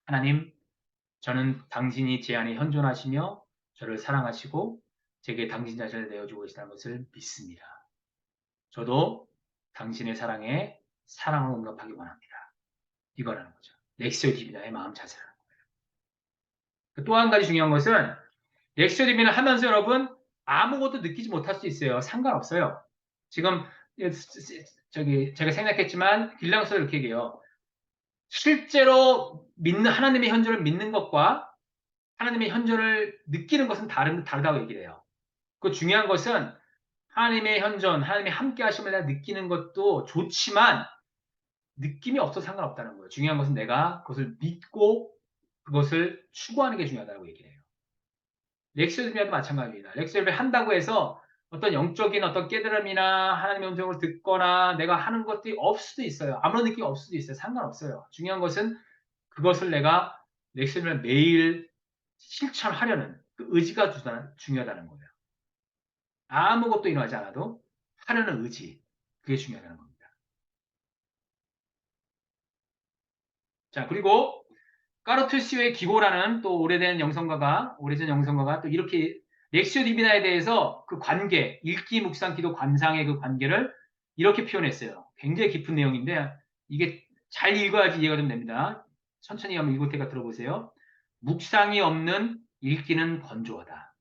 하나님, 저는 당신이 제 안에 현존하시며 저를 사랑하시고 제게 당신 자신을 내어주고 계시다는 것을 믿습니다. 저도 당신의 사랑에 사랑으로 응답하기 원합니다. 이거라는 거죠. 렉시오디비나의 마음 자세라는 거예요. 또 한 가지 중요한 것은 렉시오디비를 하면서 여러분 아무것도 느끼지 못할 수 있어요. 상관없어요. 지금 제가 생각했지만 길랑서 이렇게 얘기해요. 실제로 믿는 하나님의 현존을 믿는 것과 하나님의 현존을 느끼는 것은 다르다고 얘기를 해요. 그 중요한 것은 하나님의 현존, 하나님의 함께 하심을 내가 느끼는 것도 좋지만 느낌이 없어도 상관없다는 거예요. 중요한 것은 내가 그것을 믿고 그것을 추구하는 게 중요하다고 얘기를 해요. 렉시오드미아도 마찬가지입니다. 렉시오드미아 한다고 해서 어떤 영적인 어떤 깨달음이나 하나님의 음성을 듣거나 내가 하는 것들이 없을 수도 있어요. 아무런 느낌이 없을 수도 있어요. 상관없어요. 중요한 것은 그것을 내가 렉시오드미아 매일 실천하려는 그 의지가 중요하다는 거예요. 아무것도 일어나지 않아도 하려는 의지. 그게 중요하다는 겁니다. 자, 그리고 까르투시오의 기고라는 또 오래전 영성가가 또 이렇게 렉시오 디비나에 대해서 그 관계, 읽기, 묵상, 기도, 관상의 그 관계를 이렇게 표현했어요. 굉장히 깊은 내용인데 이게 잘 읽어야지 이해가 좀 됩니다. 천천히 한번 읽을 테니까 들어보세요. 묵상이 없는 읽기는 건조하다.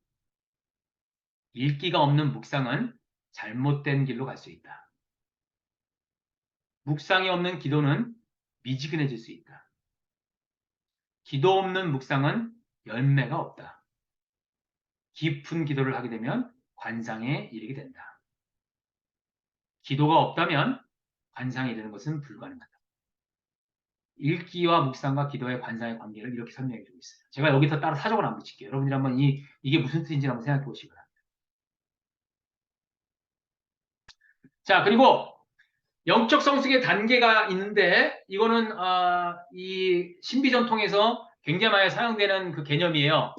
읽기가 없는 묵상은 잘못된 길로 갈 수 있다. 묵상이 없는 기도는 미지근해질 수 있다. 기도 없는 묵상은 열매가 없다. 깊은 기도를 하게 되면 관상에 이르게 된다. 기도가 없다면 관상에 이르는 것은 불가능하다. 읽기와 묵상과 기도의 관상의 관계를 이렇게 설명해 주고 있어요. 제가 여기서 따로 사적으로 안 붙일게요. 여러분들이 한번 이게 무슨 뜻인지 한번 생각해 보시기 바랍니다. 자, 그리고 영적 성숙의 단계가 있는데 이거는 이 신비전통에서 굉장히 많이 사용되는 그 개념이에요.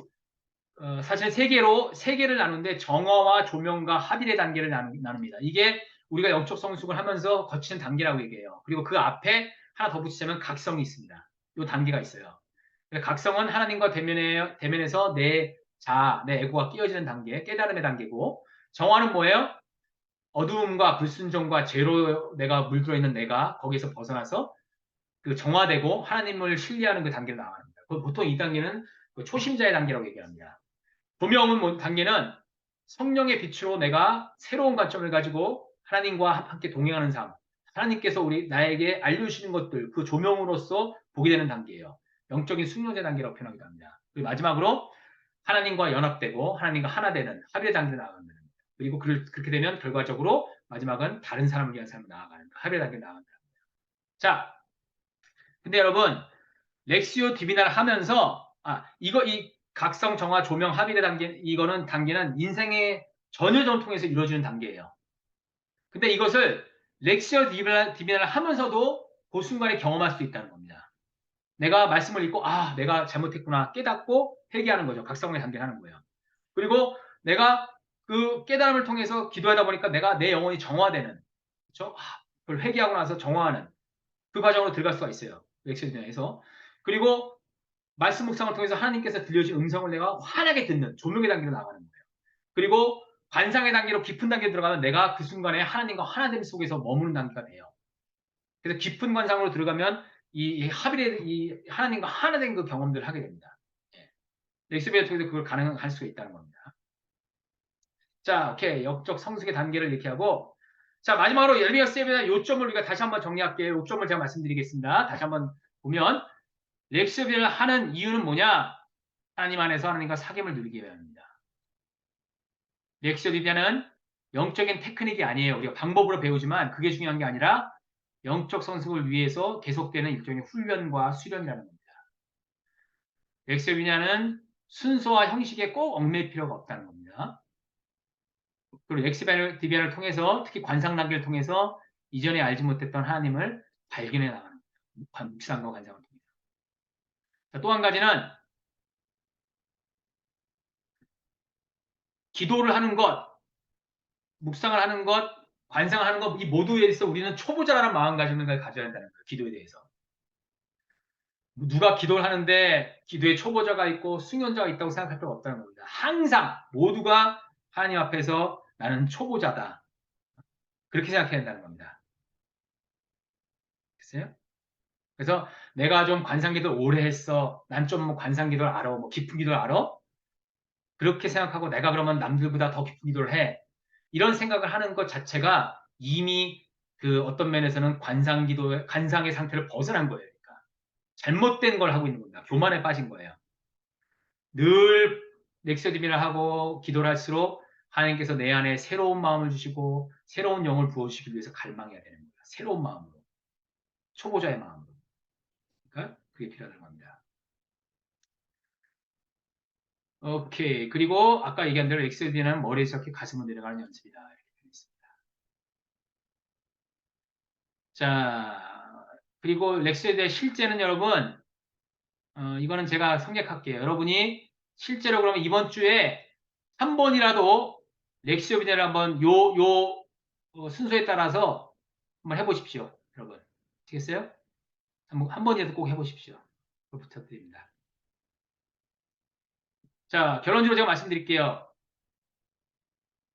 사실 세 개를 나누는데 정화와 조명과 합일의 단계를 나눕니다. 이게 우리가 영적 성숙을 하면서 거치는 단계라고 얘기해요. 그리고 그 앞에 하나 더 붙이자면 각성이 있습니다. 이 단계가 있어요. 각성은 하나님과 대면에서 내 자아, 내 에고가 끼어지는 단계, 깨달음의 단계고, 정화는 뭐예요? 어두움과 불순종과 죄로 내가 물들어 있는 내가 거기에서 벗어나서 그 정화되고 하나님을 신뢰하는 그 단계로 나갑니다. 보통 이 단계는 그 초심자의 단계라고 얘기합니다. 조명은 단계는 성령의 빛으로 내가 새로운 관점을 가지고 하나님과 함께 동행하는 삶. 하나님께서 나에게 알려주시는 것들, 그 조명으로서 보게 되는 단계예요. 영적인 숙련의 단계라고 표현하기도 합니다. 그리고 마지막으로 하나님과 연합되고 하나님과 하나 되는 합의 단계로 나아가는 겁니다. 그리고 그렇게 되면 결과적으로 마지막은 다른 사람을 위한 삶을 나아가는 합의 단계로 나아간다. 자, 근데 여러분 렉시오 디비나를 하면서 이 각성, 정화, 조명, 합의의 단계 이거는 단계는 인생의 전혀 전통에서 이루어지는 단계예요. 근데 이것을 렉시오 디비나를 하면서도 그 순간에 경험할 수 있다는 겁니다. 내가 말씀을 읽고 내가 잘못했구나 깨닫고 회개하는 거죠. 각성의 단계를 하는 거예요. 그리고 내가 그 깨달음을 통해서 기도하다 보니까 내 영혼이 정화되는 그렇죠? 그걸 회개하고 나서 정화하는 그 과정으로 들어갈 수가 있어요. 렉시오 디비나에서. 그리고 말씀 묵상을 통해서 하나님께서 들려주신 음성을 내가 환하게 듣는 조명의 단계로 나가는 거예요. 그리고 관상의 단계로 깊은 단계에 들어가면 내가 그 순간에 하나님과 하나됨 속에서 머무는 단계가 돼요. 그래서 깊은 관상으로 들어가면 이 하나님과 하나된 그 경험들을 하게 됩니다. 엑스비를 통해서 그걸 가능할 수 있다는 겁니다. 자, 오케이. 영적 성숙의 단계를 이렇게 하고 자, 마지막으로 예레미야 7의 요점을 우리가 다시 한번 정리할게요. 요점을 제가 말씀드리겠습니다. 다시 한번 보면 렉스비를 하는 이유는 뭐냐? 하나님 안에서 하나님과 사귐을 누리기 위함입니다. 렉시오디비아는 영적인 테크닉이 아니에요. 우리가 방법으로 배우지만 그게 중요한 게 아니라 영적 성숙을 위해서 계속되는 일종의 훈련과 수련이라는 겁니다. 렉시오디비아는 순서와 형식에 꼭 얽매일 필요가 없다는 겁니다. 그리고 렉시오디비아를 통해서 특히 관상 단계를 통해서 이전에 알지 못했던 하나님을 발견해 나가는 겁니다. 묵상과 관상을 통해서. 또 한 가지는 기도를 하는 것, 묵상을 하는 것, 관상을 하는 것, 이 모두에 있어 우리는 초보자라는 마음가짐을 가져야 한다는 거예요. 기도에 대해서. 누가 기도를 하는데 기도에 초보자가 있고 숙련자가 있다고 생각할 필요가 없다는 겁니다. 항상 모두가 하나님 앞에서 나는 초보자다. 그렇게 생각해야 한다는 겁니다. 됐어요? 그래서 내가 좀 관상기도를 오래 했어. 난 좀 관상 기도를 알아. 뭐 깊은 기도를 알아. 그렇게 생각하고 내가 그러면 남들보다 더 깊은 기도를 해. 이런 생각을 하는 것 자체가 이미 그 어떤 면에서는 관상의 상태를 벗어난 거예요. 그러니까 잘못된 걸 하고 있는 겁니다. 교만에 빠진 거예요. 늘 넥서디비를 하고 기도를 할수록 하나님께서 내 안에 새로운 마음을 주시고 새로운 영을 부어주시기 위해서 갈망해야 되는 겁니다. 새로운 마음으로. 초보자의 마음으로. 그러니까 그게 필요하다는 겁니다. 오케이. 그리고 아까 얘기한 대로 엑셀디는 머리에서 이렇게 가슴으로 내려가는 연습이다. 이렇게 되어 있습니다. 자, 그리고 렉스에 실제는 여러분, 이거는 제가 생략할게요. 여러분이 실제로 그러면 이번 주에 한 번이라도 렉시오비네를 한번 순서에 따라서 한번 해보십시오. 여러분. 아시겠어요? 한 번이라도 꼭 해보십시오. 부탁드립니다. 자, 결론적으로 제가 말씀드릴게요.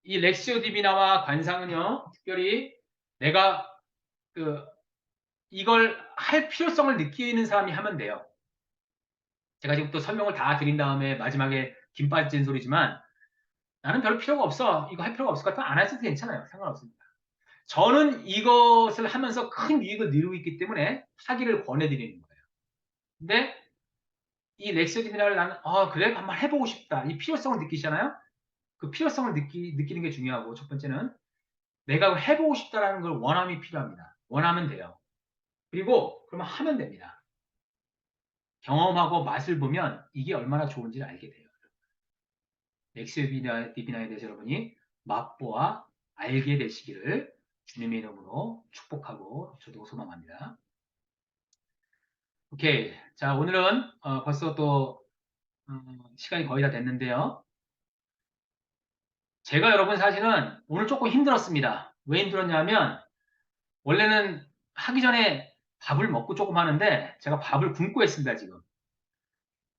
이 렉시오 디비나와 관상은요, 특별히 내가 이걸 할 필요성을 느끼는 사람이 하면 돼요. 제가 지금 또 설명을 다 드린 다음에 마지막에 김 빠진 소리지만 나는 별 필요가 없어. 이거 할 필요가 없을 것 같으면 안 하셔도 괜찮아요. 상관없습니다. 저는 이것을 하면서 큰 유익을 누리고 있기 때문에 하기를 권해드리는 거예요. 근데 이 렉시오 디비나를 나는 그래? 한번 해보고 싶다. 이 필요성을 느끼잖아요. 그 필요성을 느끼는 게 중요하고 첫 번째는 내가 해보고 싶다라는 걸 원함이 필요합니다. 원하면 돼요. 그리고 그러면 하면 됩니다. 경험하고 맛을 보면 이게 얼마나 좋은지를 알게 돼요. 엑스비나에 대해서 여러분이 맛보아 알게 되시기를 주님의 이름으로 축복하고 저도 소망합니다. 오케이. 자, 오늘은 벌써 또 시간이 거의 다 됐는데요. 제가 여러분 사실은 오늘 조금 힘들었습니다. 왜 힘들었냐면 원래는 하기 전에 밥을 먹고 조금 하는데 제가 밥을 굶고 했습니다, 지금.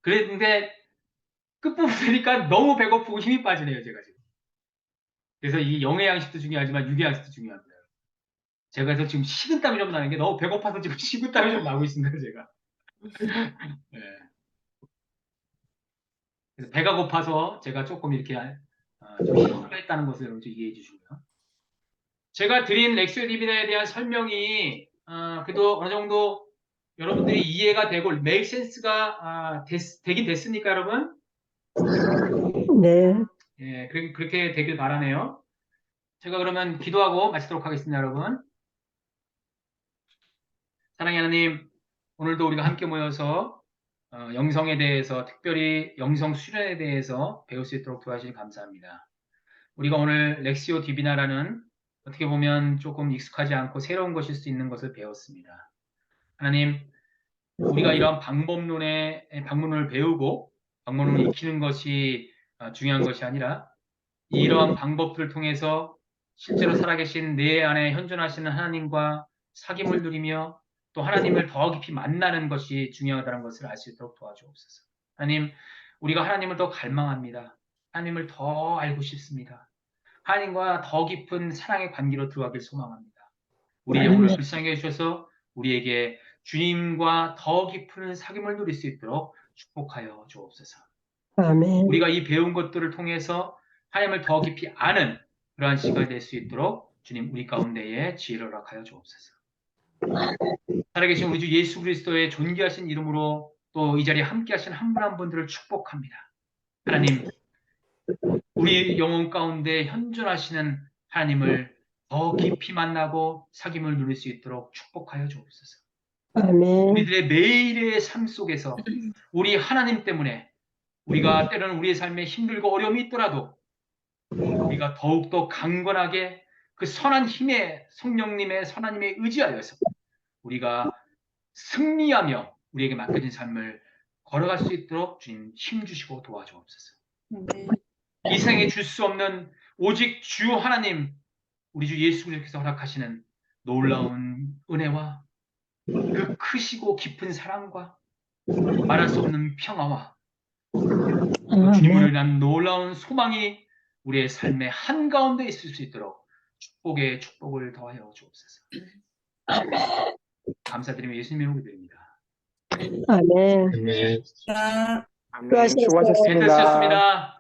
그랬는데 끝부분 되니까 너무 배고프고 힘이 빠지네요, 제가 지금. 그래서 이 영의 양식도 중요하지만 육의 양식도 중요합니다. 제가 그래서 지금 식은땀이 좀 나는 게 너무 배고파서 지금 식은땀이 좀 나고 있습니다, 제가. 네. 그래서 배가 고파서 제가 조금 이렇게 좀 힘들어 했다는 것을 여러분 좀 이해해 주시고요. 제가 드린 렉시오 디비나에 대한 설명이 그래도 어느 정도 여러분들이 이해가 되고 make sense가 되긴 됐습니까, 여러분? 네. 예, 그렇게 되길 바라네요. 제가 그러면 기도하고 마치도록 하겠습니다, 여러분. 사랑하는 하나님, 오늘도 우리가 함께 모여서 영성에 대해서, 특별히 영성 수련에 대해서 배울 수 있도록 도와주시니 감사합니다. 우리가 오늘 렉시오 디비나라는 어떻게 보면 조금 익숙하지 않고 새로운 것일 수 있는 것을 배웠습니다. 하나님, 우리가 이러한 방법론을 배우고 방법론을 익히는 것이 중요한 것이 아니라 이러한 방법들을 통해서 실제로 살아계신 내 안에 현존하시는 하나님과 사귐을 누리며 또 하나님을 더 깊이 만나는 것이 중요하다는 것을 알 수 있도록 도와주옵소서. 하나님, 우리가 하나님을 더 갈망합니다. 하나님을 더 알고 싶습니다. 하나님과 더 깊은 사랑의 관계로 들어가길 소망합니다. 우리 영혼을 불쌍히 해주셔서 우리에게 주님과 더 깊은 사귐을 누릴 수 있도록 축복하여 주옵소서. 아멘. 우리가 이 배운 것들을 통해서 하나님을 더 깊이 아는 그러한 시간이 될 수 있도록 주님 우리 가운데에 지혜를 허락하여 주옵소서. 살아계신 우리 주 예수 그리스도의 존귀하신 이름으로 또 이 자리에 함께 하신 한 분 한 분들을 축복합니다. 하나님, 우리 영혼 가운데 현존하시는 하나님을 더 깊이 만나고 사귐을 누릴 수 있도록 축복하여 주옵소서. 아멘. 우리들의 매일의 삶 속에서 우리 하나님 때문에 우리가 때로는 우리의 삶에 힘들고 어려움이 있더라도 우리가 더욱더 강건하게 그 선한 힘의 성령님의 선한 힘에 의지하여서 우리가 승리하며 우리에게 맡겨진 삶을 걸어갈 수 있도록 주님 힘 주시고 도와주옵소서. 이 세상에 줄 수 없는 오직 주 하나님 우리 주 예수 그리스도께서 허락하시는 놀라운 은혜와 그 크시고 깊은 사랑과 말할 수 없는 평화와 또 주님으로 인한 놀라운 소망이 우리의 삶의 한가운데 있을 수 있도록 축복의 축복을 더하여 주옵소서. 감사드리며 예수님 이름으로 드립니다. 아멘. 아멘. 수고하셨어요. 수고하셨습니다. 잘 쓰셨습니다.